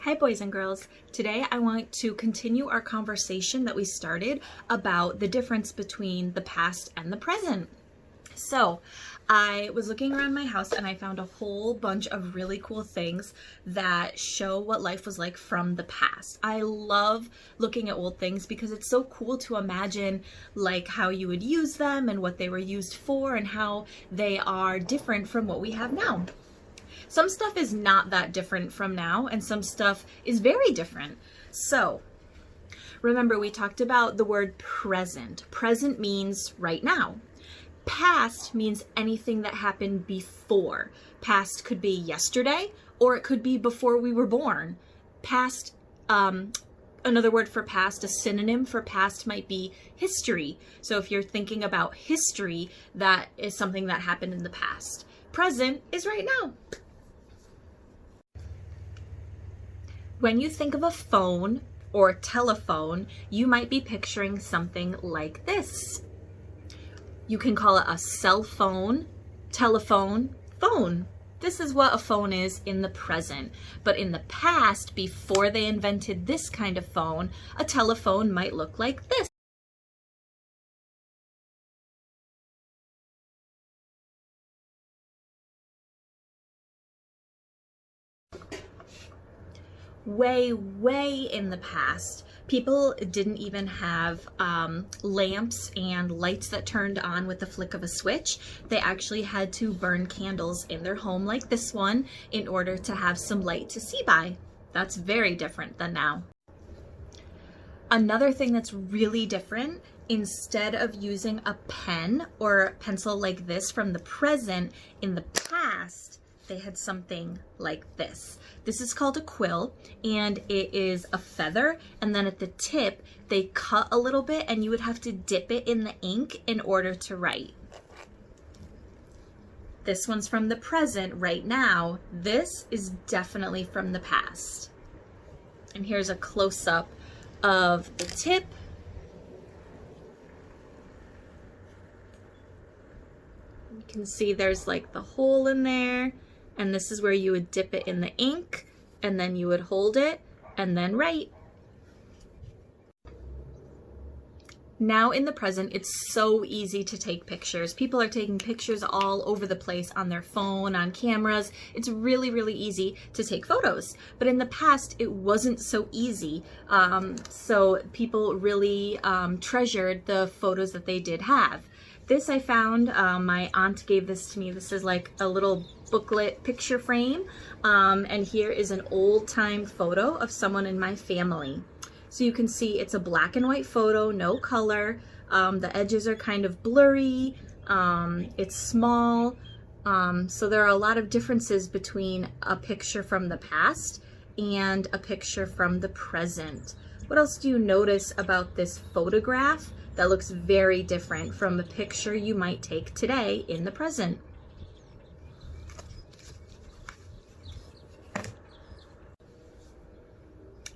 Hi boys and girls. Today I want to continue our conversation that we started about the difference between the past and the present. So I was looking around my house and I found a whole bunch of really cool things that show what life was like from the past. I love looking at old things because it's so cool to imagine like how you would use them and what they were used for and how they are different from what we have now. Some stuff is not that different from now, and some stuff is very different. So remember, we talked about the word present. Present means right now. Past means anything that happened before. Past could be yesterday, or it could be before we were born. Past, another word for past, a synonym for past might be history. So if you're thinking about history, that is something that happened in the past. Present is right now. When you think of a phone or telephone, you might be picturing something like this. You can call it a cell phone, telephone, phone. This is what a phone is in the present. But in the past, before they invented this kind of phone, a telephone might look like this. Way in the past, people didn't even have lamps and lights that turned on with the flick of a switch. They actually had to burn candles in their home like this one in order to have some light to see by. That's very different than now. Another thing that's really different, instead of using a pen or pencil like this from the present, in the past, they had something like this. This is called a quill, and it is a feather, and then at the tip, they cut a little bit and you would have to dip it in the ink in order to write. This one's from the present right now. This is definitely from the past. And here's a close-up of the tip. You can see there's like the hole in there. And this is where you would dip it in the ink, and then you would hold it and then write. Now in the present, it's so easy to take pictures. People are taking pictures all over the place on their phone, on cameras. It's really easy to take photos. But in the past, it wasn't so easy. So people really treasured the photos that they did have. This I found, my aunt gave this to me. This is like a little booklet picture frame. And here is an old-time photo of someone in my family. So you can see it's a black and white photo, no color. The edges are kind of blurry. It's small. So there are a lot of differences between a picture from the past and a picture from the present. What else do you notice about this photograph that looks very different from a picture you might take today in the present?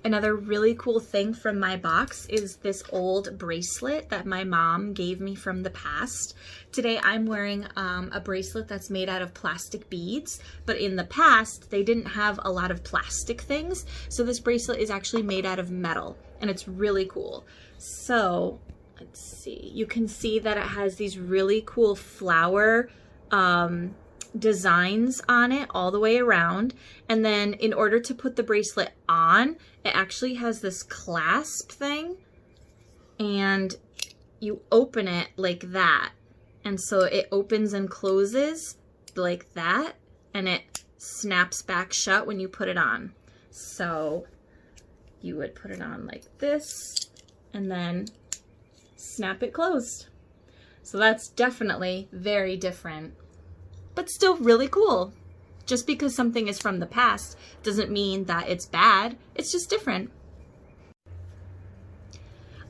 Another really cool thing from my box is this old bracelet that my mom gave me from the past. Today I'm wearing a bracelet that's made out of plastic beads, but in the past they didn't have a lot of plastic things, so this bracelet is actually made out of metal, and it's really cool. So let's see, you can see that it has these really cool flower designs on it all the way around. And then in order to put the bracelet on, it actually has this clasp thing, and you open it like that. And so it opens and closes like that, and it snaps back shut when you put it on. So you would put it on like this and then snap it closed. So that's definitely very different, but still really cool. Just because something is from the past doesn't mean that it's bad, it's just different.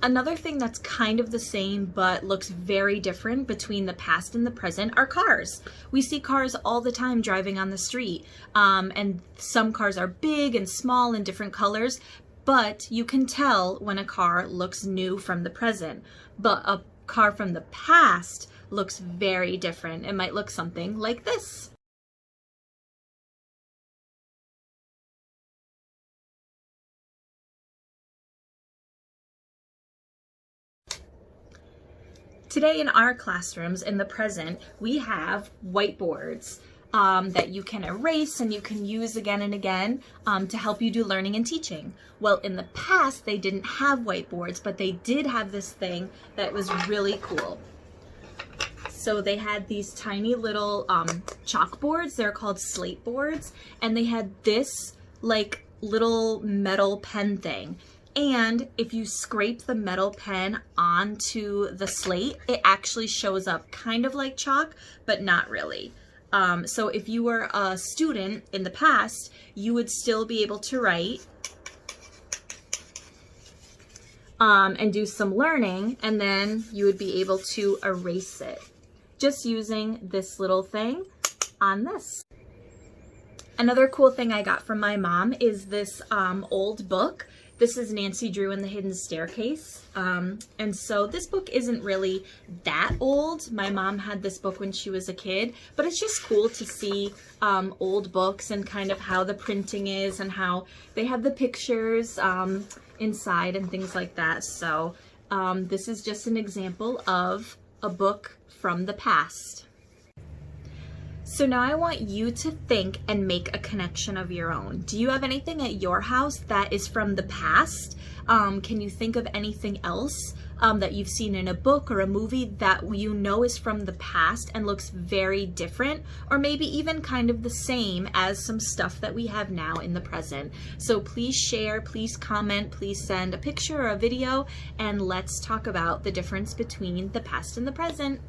Another thing that's kind of the same but looks very different between the past and the present are cars. We see cars all the time driving on the street, and some cars are big and small in different colors, but you can tell when a car looks new from the present. But a car from the past looks very different. It might look something like this. Today in our classrooms, in the present, we have whiteboards that you can erase and you can use again and again to help you do learning and teaching. Well, in the past, they didn't have whiteboards, but they did have this thing that was really cool. So they had these tiny little chalkboards. They're called slate boards, and they had this like little metal pen thing. And if you scrape the metal pen onto the slate, it actually shows up kind of like chalk, but not really. So if you were a student in the past, you would still be able to write and do some learning, and then you would be able to erase it just using this little thing on this. Another cool thing I got from my mom is this old book. This is Nancy Drew and the Hidden Staircase. And so this book isn't really that old. My mom had this book when she was a kid, but it's just cool to see old books and kind of how the printing is and how they have the pictures inside and things like that. So this is just an example of a book from the past. So now I want you to think and make a connection of your own. Do you have anything at your house that is from the past? Can you think of anything else that you've seen in a book or a movie that you know is from the past and looks very different, or maybe even kind of the same as some stuff that we have now in the present? So please share, please comment, please send a picture or a video, and let's talk about the difference between the past and the present.